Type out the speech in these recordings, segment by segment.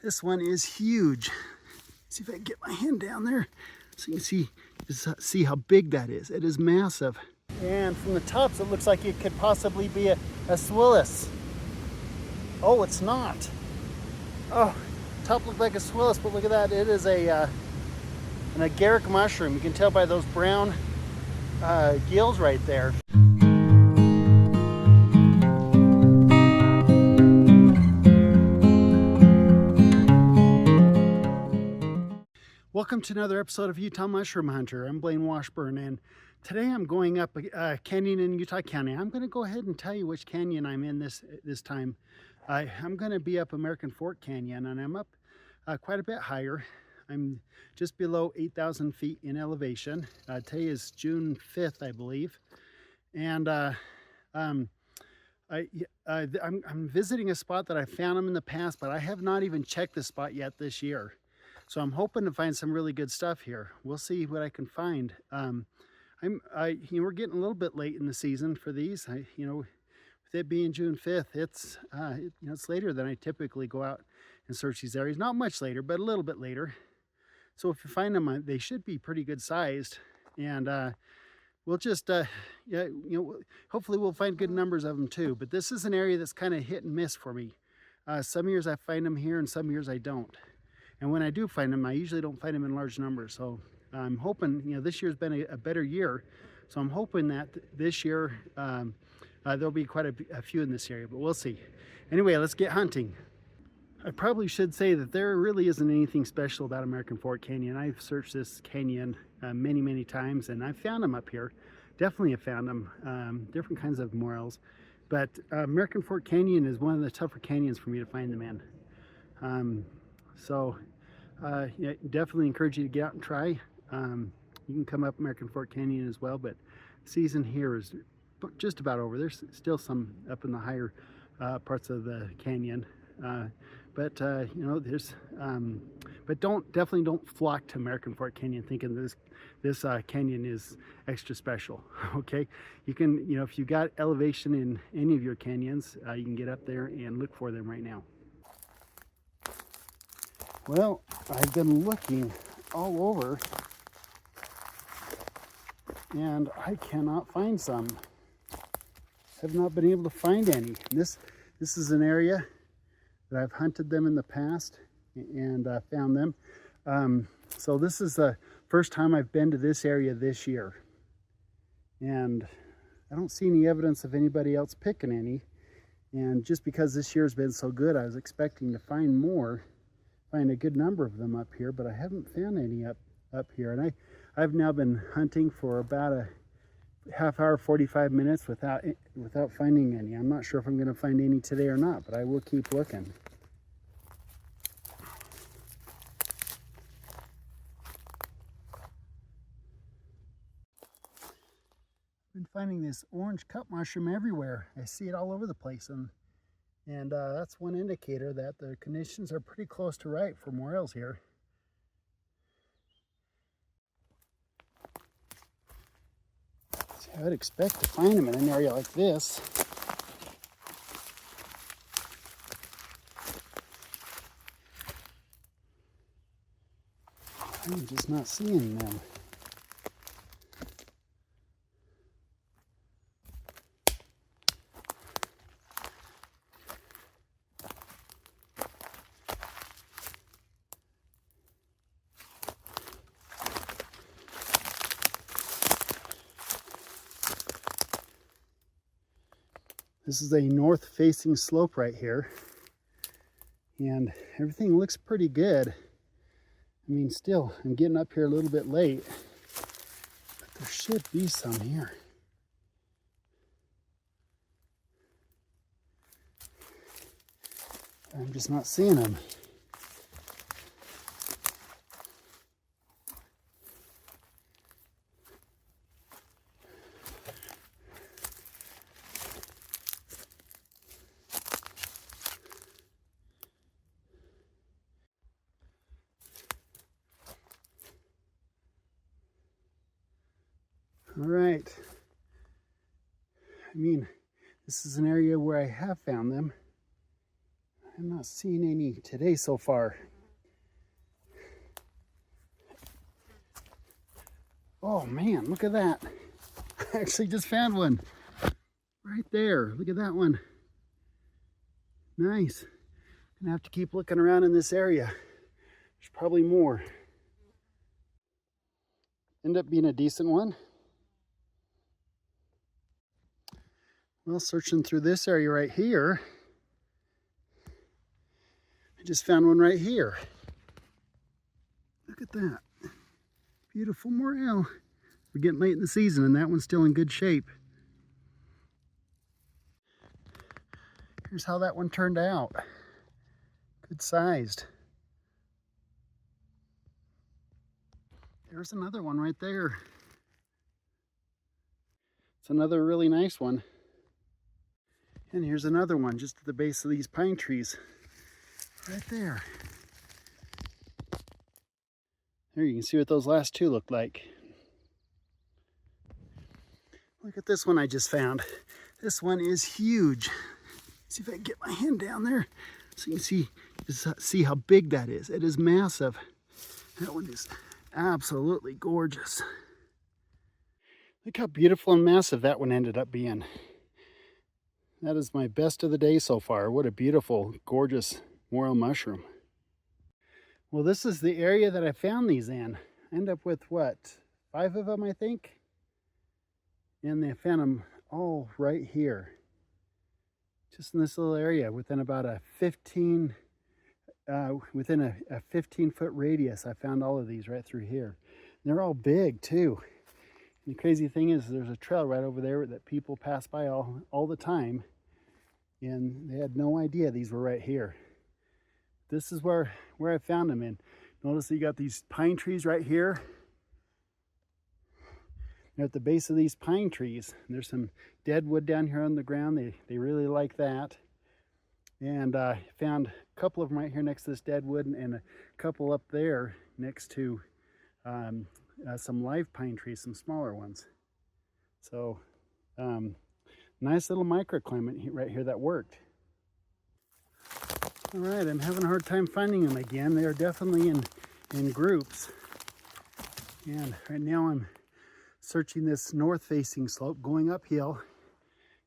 This one is huge. See if I can get my hand down there so you can see how big that is. It is massive. And from the tops, it looks like it could possibly be a swillis. Oh, it's not. Oh, top looked like a swillis, but look at that. It is an agaric mushroom. You can tell by those brown gills right there. Welcome to another episode of Utah Mushroom Hunter. I'm Blaine Washburn, and today I'm going up a canyon in Utah County. I'm going to go ahead and tell you which canyon I'm in this time. I'm going to be up American Fork Canyon, and I'm up quite a bit higher. I'm just below 8,000 feet in elevation. Today is June 5th, I believe, and I'm visiting a spot that I found them in the past, but I have not even checked the spot yet this year. So I'm hoping to find some really good stuff here. We'll see what I can find. We're getting a little bit late in the season for these. With it being June 5th, it's later than I typically go out and search these areas. Not much later, but a little bit later. So if you find them, they should be pretty good sized, and we'll just hopefully we'll find good numbers of them too. But this is an area that's kind of hit and miss for me. Some years I find them here, and some years I don't. And when I do find them, I usually don't find them in large numbers. So I'm hoping, this year's been a better year. So I'm hoping that this year there'll be quite a few in this area, but we'll see. Anyway, let's get hunting. I probably should say that there really isn't anything special about American Fork Canyon. I've searched this canyon many, many times, and I've found them up here. Definitely have found them, different kinds of morels. But American Fork Canyon is one of the tougher canyons for me to find them in. Definitely encourage you to get out and try. You can come up American Fork Canyon as well, but season here is just about over. There's still some up in the higher parts of the canyon, but definitely don't flock to American Fork Canyon thinking this canyon is extra special. Okay, you can, if you got elevation in any of your canyons, you can get up there and look for them right now. Well, I've been looking all over, and I cannot find some. Have not been able to find any. This is an area that I've hunted them in the past and found them. So this is the first time I've been to this area this year, and I don't see any evidence of anybody else picking any. And just because this year's been so good, I was expecting to find a good number of them up here, but I haven't found any up here. And I've now been hunting for about a half hour, 45 minutes without finding any. I'm not sure if I'm going to find any today or not, but I will keep looking. I've been finding this orange cup mushroom everywhere. I see it all over the place, and that's one indicator that the conditions are pretty close to right for morels here. See, I would expect to find them in an area like this. I'm just not seeing them. This is a north-facing slope right here, and everything looks pretty good. I mean, still, I'm getting up here a little bit late, but there should be some here. I'm just not seeing them. All right. I mean, this is an area where I have found them. I'm not seeing any today so far. Oh man, look at that. I actually just found one right there. Look at that one. Nice. Gonna have to keep looking around in this area. There's probably more. End up being a decent one. Well, searching through this area right here, I just found one right here. Look at that. Beautiful morel. We're getting late in the season and that one's still in good shape. Here's how that one turned out. Good sized. There's another one right there. It's another really nice one. And here's another one just at the base of these pine trees. Right there. There you can see what those last two look like. Look at this one I just found. This one is huge. See if I can get my hand down there so you can see how big that is. It is massive. That one is absolutely gorgeous. Look how beautiful and massive that one ended up being. That is my best of the day so far. What a beautiful, gorgeous morel mushroom. Well, this is the area that I found these in. I end up with what, 5 of them, I think? And I found them all right here. Just in this little area within about a 15 foot radius. I found all of these right through here. And they're all big too. And the crazy thing is there's a trail right over there that people pass by all the time. And they had no idea these were right here. This is where I found them in. Notice that you got these pine trees right here. They're at the base of these pine trees. There's some dead wood down here on the ground. They really like that. And I found a couple of them right here next to this dead wood and a couple up there next to some live pine trees, some smaller ones. So nice little microclimate right here that worked. All right, I'm having a hard time finding them again. They are definitely in groups. And right now I'm searching this north-facing slope, going uphill,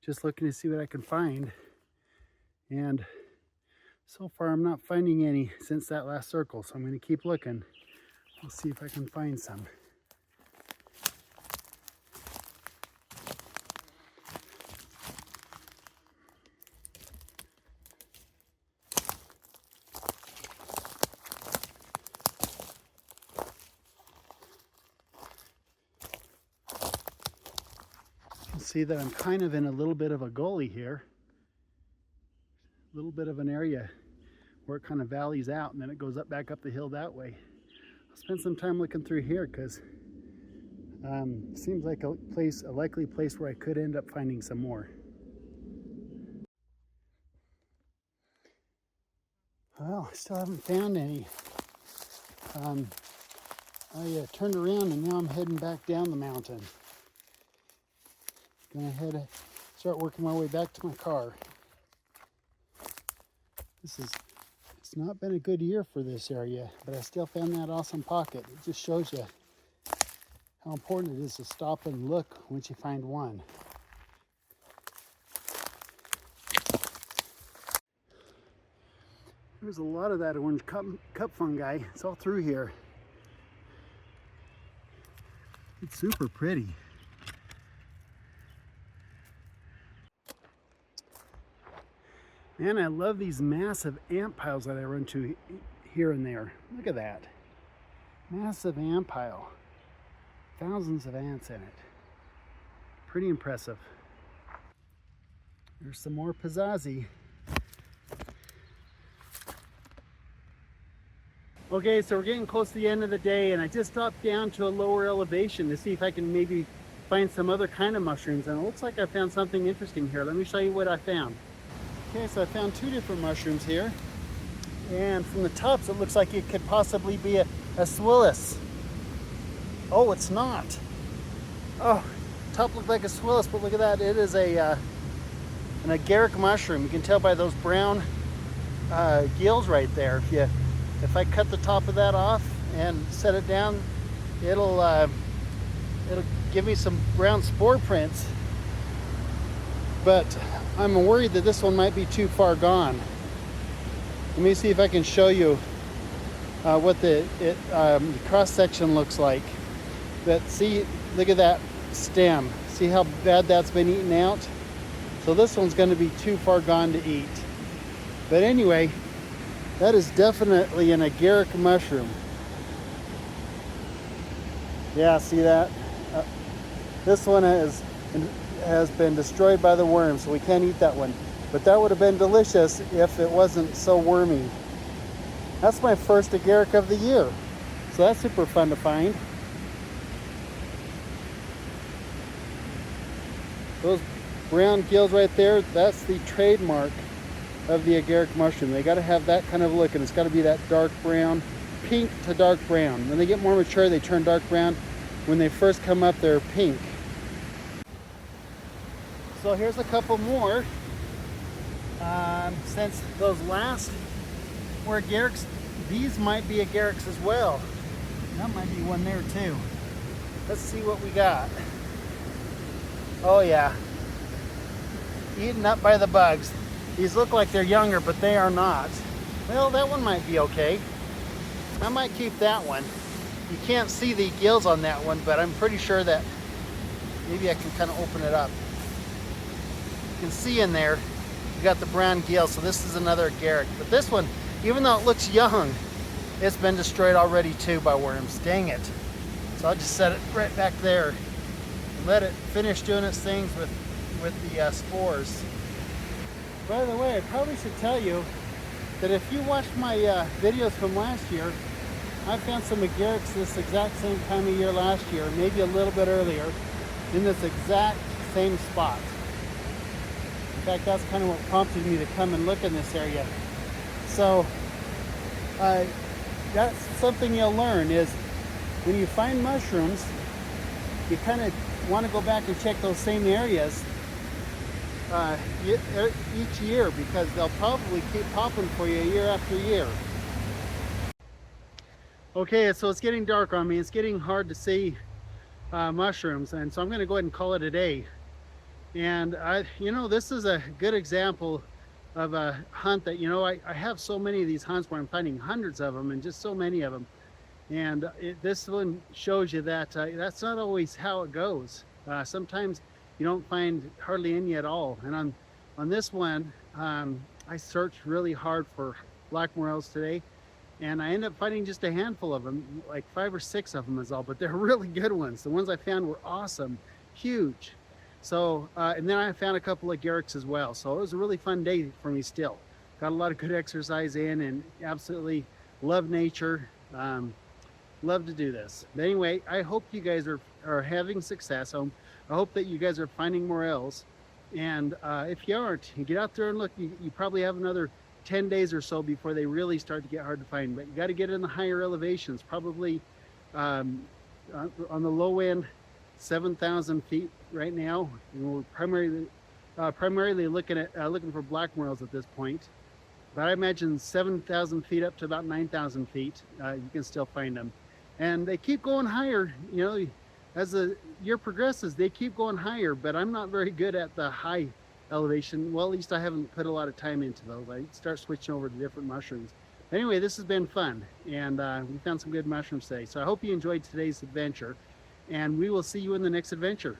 just looking to see what I can find. And so far I'm not finding any since that last circle, so I'm going to keep looking. We'll see if I can find some. See that I'm kind of in a little bit of a gully here, a little bit of an area where it kind of valleys out and then it goes back up the hill that way. I'll spend some time looking through here because it seems like a likely place where I could end up finding some more. Well, I still haven't found any. I turned around and now I'm heading back down the mountain. Gonna start working my way back to my car. It's not been a good year for this area, but I still found that awesome pocket. It just shows you how important it is to stop and look once you find one. There's a lot of that orange cup fungi. It's all through here. It's super pretty. Man, I love these massive ant piles that I run to here and there. Look at that. Massive ant pile. Thousands of ants in it. Pretty impressive. There's some more pizzazzi. Okay, so we're getting close to the end of the day and I just dropped down to a lower elevation to see if I can maybe find some other kind of mushrooms. And it looks like I found something interesting here. Let me show you what I found. Okay, so I found 2 different mushrooms here. And from the tops, it looks like it could possibly be a swillis. Oh, it's not. Oh, top looked like a swillis, but look at that. It is an agaric mushroom. You can tell by those brown gills right there. If I cut the top of that off and set it down, it'll give me some brown spore prints. But I'm worried that this one might be too far gone. Let me see if I can show you what the cross section looks like. But see, look at that stem. See how bad that's been eaten out? So this one's going to be too far gone to eat. But anyway, that is definitely an agaric mushroom. Yeah, see that? This one has been destroyed by the worms, so we can't eat that one. But that would have been delicious if it wasn't so wormy. That's my first agaric of the year. So that's super fun to find. Those brown gills right there, that's the trademark of the agaric mushroom. They got to have that kind of look, and it's got to be that dark brown, pink to dark brown. When they get more mature, they turn dark brown. When they first come up, they're pink. So here's a couple more. Since those last were agarics, these might be agarics as well. That might be one there too. Let's see what we got. Oh yeah, eaten up by the bugs. These look like they're younger, but they are not. Well, that one might be okay. I might keep that one. You can't see the gills on that one, but I'm pretty sure that maybe I can kind of open it up. You can see in there, you got the brown gill, so this is another agaric. But this one, even though it looks young, it's been destroyed already too by worms. Dang it. So I'll just set it right back there and let it finish doing its things with the spores. By the way, I probably should tell you that if you watched my videos from last year, I found some agarics this exact same time of year last year, maybe a little bit earlier, in this exact same spot. In fact, that's kind of what prompted me to come and look in this area. So that's something you'll learn, is when you find mushrooms, you kind of want to go back and check those same areas each year, because they'll probably keep popping for you year after year. Okay, so it's getting dark on me. It's getting hard to see mushrooms, and so I'm going to go ahead and call it a day. And this is a good example of a hunt that, I have so many of these hunts where I'm finding hundreds of them and just so many of them. And this one shows you that that's not always how it goes. Sometimes you don't find hardly any at all. And on this one, I searched really hard for black morels today, and I ended up finding just a handful of them, like 5 or 6 of them is all, but they're really good ones. The ones I found were awesome, huge. So, and then I found a couple of agarics as well. So it was a really fun day for me still. Got a lot of good exercise in and absolutely love nature. Love to do this. But anyway, I hope you guys are having success. I hope that you guys are finding morels. And if you aren't, you get out there and look. You probably have another 10 days or so before they really start to get hard to find. But you got to get in the higher elevations, probably on the low end, 7,000 feet right now. And we're primarily looking for black morels at this point. But I imagine 7,000 feet up to about 9,000 feet, you can still find them. And they keep going higher, as the year progresses, they keep going higher, but I'm not very good at the high elevation. Well, at least I haven't put a lot of time into those. I start switching over to different mushrooms. Anyway, this has been fun, and we found some good mushrooms today. So I hope you enjoyed today's adventure, and we will see you in the next adventure.